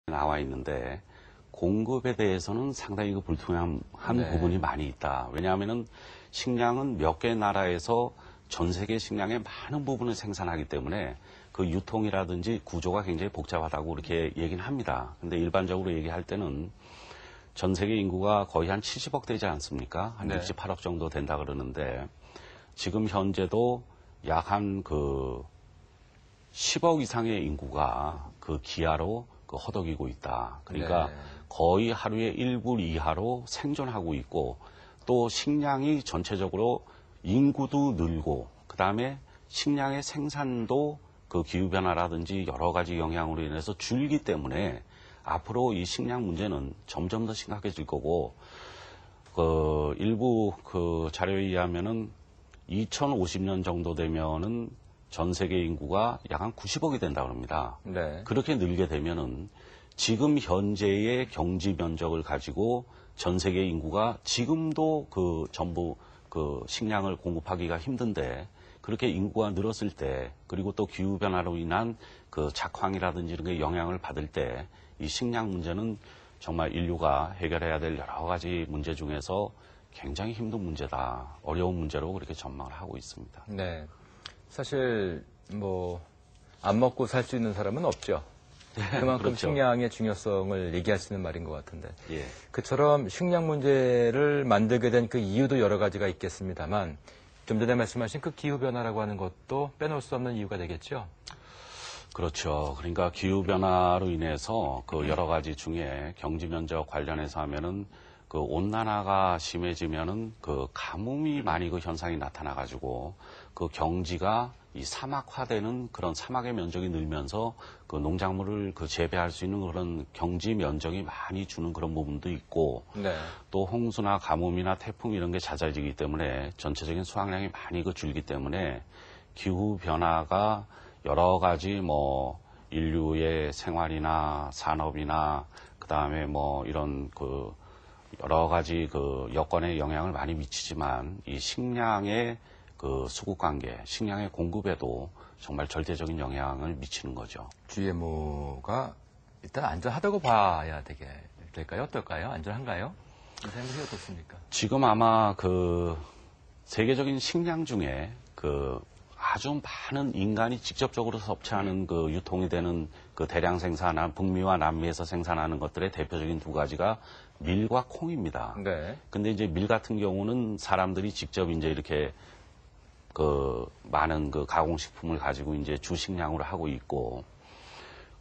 나와 있는데 공급에 대해서는 상당히 그 불투명한 부분이 많이 있다. 왜냐하면은 식량은 몇 개 나라에서 전 세계 식량의 많은 부분을 생산하기 때문에 그 유통이라든지 구조가 굉장히 복잡하다고 그렇게 얘기는 합니다. 근데 일반적으로 얘기할 때는 전 세계 인구가 거의 한 70억 되지 않습니까? 한 68억 정도 된다 그러는데 지금 현재도 약 한 10억 이상의 인구가 그 기아로 허덕이고 있다. 그러니까 거의 하루에 1불 이하로 생존하고 있고 또 식량이 전체적으로 인구도 늘고 그다음에 식량의 생산도 그 기후변화라든지 여러 가지 영향으로 인해서 줄기 때문에 앞으로 이 식량 문제는 점점 더 심각해질 거고 일부 자료에 의하면은 2050년 정도 되면은 전 세계 인구가 약 한 90억이 된다고 합니다. 그렇게 늘게 되면은 지금 현재의 경지 면적을 가지고 전 세계 인구가 지금도 전부 식량을 공급하기가 힘든데 그렇게 인구가 늘었을 때 그리고 또 기후변화로 인한 작황이라든지 이런 게 영향을 받을 때 이 식량 문제는 정말 인류가 해결해야 될 여러 가지 문제 중에서 굉장히 힘든 문제다. 어려운 문제로 그렇게 전망을 하고 있습니다. 네. 사실 안 먹고 살 수 있는 사람은 없죠. 그만큼 그렇죠. 식량의 중요성을 얘기할 수 있는 말인 것 같은데. 예. 그처럼 식량 문제를 만들게 된 그 이유도 여러 가지가 있겠습니다만 좀 전에 말씀하신 그 기후변화라고 하는 것도 빼놓을 수 없는 이유가 되겠죠. 그렇죠. 그러니까 기후변화로 인해서 여러 가지 중에 경지 면적 관련해서 하면은 온난화가 심해지면은 가뭄이 많이 현상이 나타나가지고 경지가 이 사막화되는 그런 사막의 면적이 늘면서 농작물을 재배할 수 있는 그런 경지 면적이 많이 주는 그런 부분도 있고 또 홍수나 가뭄이나 태풍 이런 게 잦아지기 때문에 전체적인 수확량이 많이 줄기 때문에 기후 변화가 여러 가지 인류의 생활이나 산업이나 그다음에 이런 여러 가지 여건에 영향을 많이 미치지만 이 식량의 수급 관계, 식량의 공급에도 정말 절대적인 영향을 미치는 거죠. GMO가 일단 안전하다고 봐야 될까요? 어떨까요? 안전한가요? 이 생각이 어떻습니까? 지금 아마 세계적인 식량 중에 아주 많은 인간이 직접적으로 섭취하는 유통이 되는 대량 생산한 북미와 남미에서 생산하는 것들의 대표적인 두 가지가 밀과 콩입니다. 근데 이제 밀 같은 경우는 사람들이 직접 이제 이렇게 많은 가공식품을 가지고 이제 주식량으로 하고 있고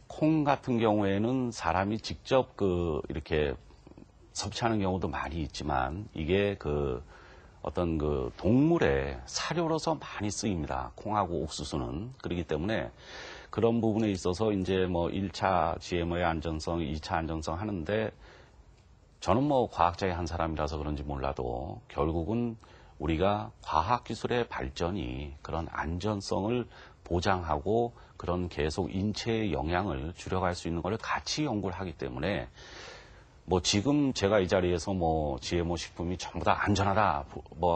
콩 같은 경우에는 사람이 직접 이렇게 섭취하는 경우도 많이 있지만 이게 어떤 동물의 사료로서 많이 쓰입니다. 콩하고 옥수수는. 그렇기 때문에 그런 부분에 있어서 이제 1차 GMO의 안전성, 2차 안전성 하는데 저는 과학자의 한 사람이라서 그런지 몰라도 결국은 우리가 과학기술의 발전이 그런 안전성을 보장하고 그런 계속 인체의 영향을 줄여갈 수 있는 걸 같이 연구를 하기 때문에 지금 제가 이 자리에서 GMO 식품이 전부 다 안전하다,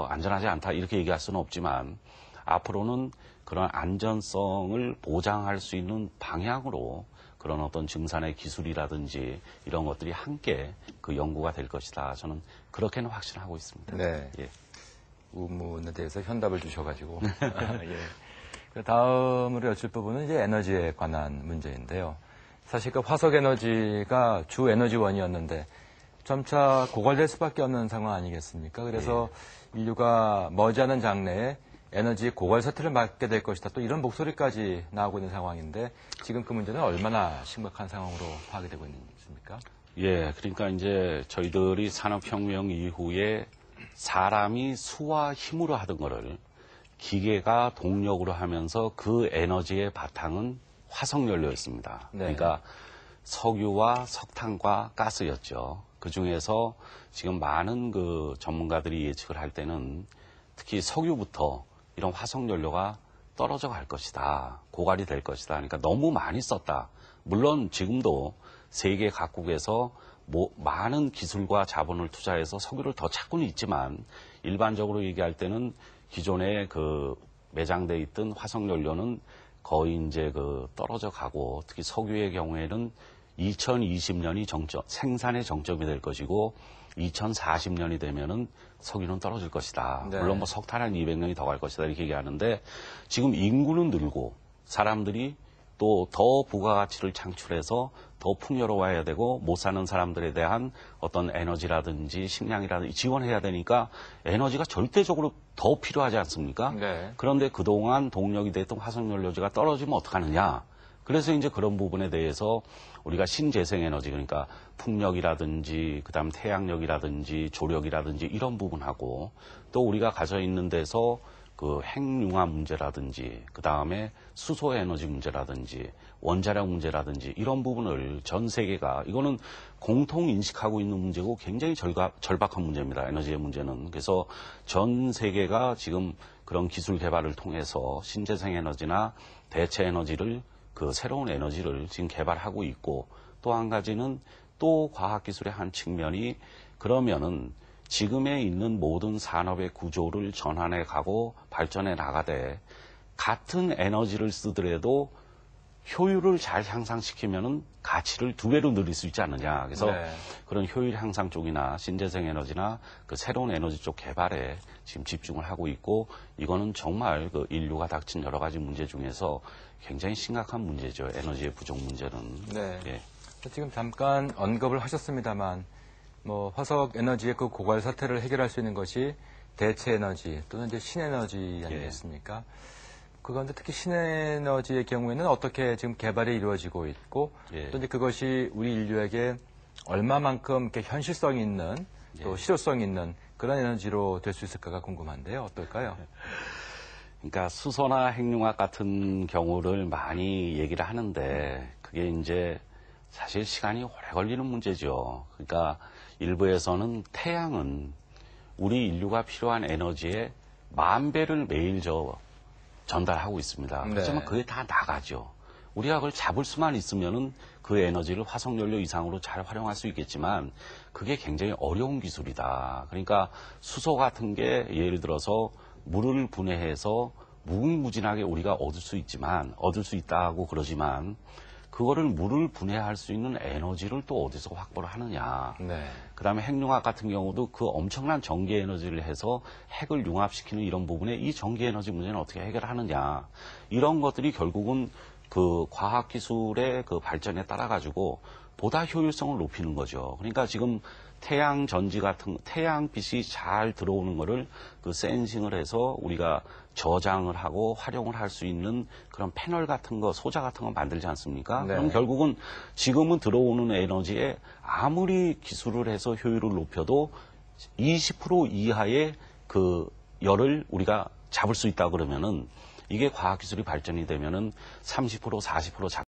안전하지 않다 이렇게 얘기할 수는 없지만 앞으로는 그런 안전성을 보장할 수 있는 방향으로 그런 어떤 증산의 기술이라든지 이런 것들이 함께 연구가 될 것이다. 저는 그렇게는 확신하고 있습니다. 예. 의문에 대해서 현답을 주셔가지고. 예. 다음으로 여쭐 부분은 이제 에너지에 관한 문제인데요. 사실 화석 에너지가 주 에너지원이었는데 점차 고갈될 수밖에 없는 상황 아니겠습니까? 그래서 인류가 머지않은 장래에 에너지 고갈 사태를 맞게 될 것이다. 또 이런 목소리까지 나오고 있는 상황인데 지금 그 문제는 얼마나 심각한 상황으로 파악이 되고 있습니까? 예, 그러니까 이제 저희들이 산업혁명 이후에 사람이 수와 힘으로 하던 거를 기계가 동력으로 하면서 그 에너지의 바탕은 화석연료였습니다. 그러니까 석유와 석탄과 가스였죠. 그 중에서 지금 많은 전문가들이 예측을 할 때는 특히 석유부터 이런 화석연료가 떨어져 갈 것이다. 고갈이 될 것이다. 그러니까 너무 많이 썼다. 물론 지금도 세계 각국에서 많은 기술과 자본을 투자해서 석유를 더 찾고는 있지만 일반적으로 얘기할 때는 기존에 매장돼 있던 화석연료는 거의 이제 떨어져 가고 특히 석유의 경우에는 2020년이 생산의 정점이 될 것이고 2040년이 되면은 석유는 떨어질 것이다. 네. 물론 뭐 석탄 한 200년이 더 갈 것이다 이렇게 얘기하는데 지금 인구는 늘고 사람들이 또 더 부가가치를 창출해서 더 풍요로워야 되고 못 사는 사람들에 대한 어떤 에너지라든지 식량이라든지 지원해야 되니까 에너지가 절대적으로 더 필요하지 않습니까? 네. 그런데 그동안 동력이 됐던 화석연료제가 떨어지면 어떡하느냐? 그래서 이제 그런 부분에 대해서 우리가 신재생에너지 그러니까 풍력이라든지 그다음 태양력이라든지 조력이라든지 이런 부분하고 또 우리가 가져 있는 데서 그 핵융합 문제라든지 그다음에 수소 에너지 문제라든지 원자력 문제라든지 이런 부분을 전 세계가 이거는 공통 인식하고 있는 문제고 굉장히 절박한 문제입니다. 에너지의 문제는. 그래서 전 세계가 지금 그런 기술 개발을 통해서 신재생 에너지나 대체 에너지를 그 새로운 에너지를 지금 개발하고 있고 또 한 가지는 또 과학기술의 한 측면이 그러면은 지금에 있는 모든 산업의 구조를 전환해 가고 발전해 나가되 같은 에너지를 쓰더라도 효율을 잘 향상시키면은 가치를 2배로 늘릴 수 있지 않느냐. 그래서 네. 그런 효율 향상 쪽이나 신재생 에너지나 그 새로운 에너지 쪽 개발에 지금 집중을 하고 있고 이거는 정말 그 인류가 닥친 여러 가지 문제 중에서 굉장히 심각한 문제죠. 에너지의 부족 문제는. 네. 예. 지금 잠깐 언급을 하셨습니다만 뭐 화석 에너지의 그 고갈 사태를 해결할 수 있는 것이 대체 에너지 또는 이제 신에너지 아니겠습니까? 그 가운데 특히 신에너지의 경우에는 어떻게 지금 개발이 이루어지고 있고 또 이제 그것이 우리 인류에게 얼마만큼 이렇게 현실성 있는 또 실효성 있는 그런 에너지로 될 수 있을까가 궁금한데요. 어떨까요? 그러니까 수소나 핵융합 같은 경우를 많이 얘기를 하는데 그게 이제 사실 시간이 오래 걸리는 문제죠. 그러니까 일부에서는 태양은 우리 인류가 필요한 에너지의 10,000배를 매일 전달하고 있습니다. 네. 그렇지만 그게 다 나가죠. 우리가 그걸 잡을 수만 있으면은 그 에너지를 화석연료 이상으로 잘 활용할 수 있겠지만 그게 굉장히 어려운 기술이다. 그러니까 수소 같은 게 예를 들어서 물을 분해해서 무궁무진하게 우리가 얻을 수 있다고 그러지만 그거를 물을 분해할 수 있는 에너지를 또 어디서 확보를 하느냐. 네. 그다음에 핵융합 같은 경우도 그 엄청난 전기 에너지를 해서 핵을 융합시키는 이런 부분에 이 전기 에너지 문제는 어떻게 해결하느냐. 이런 것들이 결국은 그 과학 기술의 그 발전에 따라 가지고 보다 효율성을 높이는 거죠. 그러니까 지금 태양 전지 같은 태양빛이 잘 들어오는 거를 그 센싱을 해서 우리가 저장을 하고 활용을 할 수 있는 그런 패널 같은 거, 소자 같은 거 만들지 않습니까? 네. 그럼 결국은 지금은 들어오는 에너지에 아무리 기술을 해서 효율을 높여도 20% 이하의 그 열을 우리가 잡을 수 있다 그러면은 이게 과학기술이 발전이 되면은 30%, 40%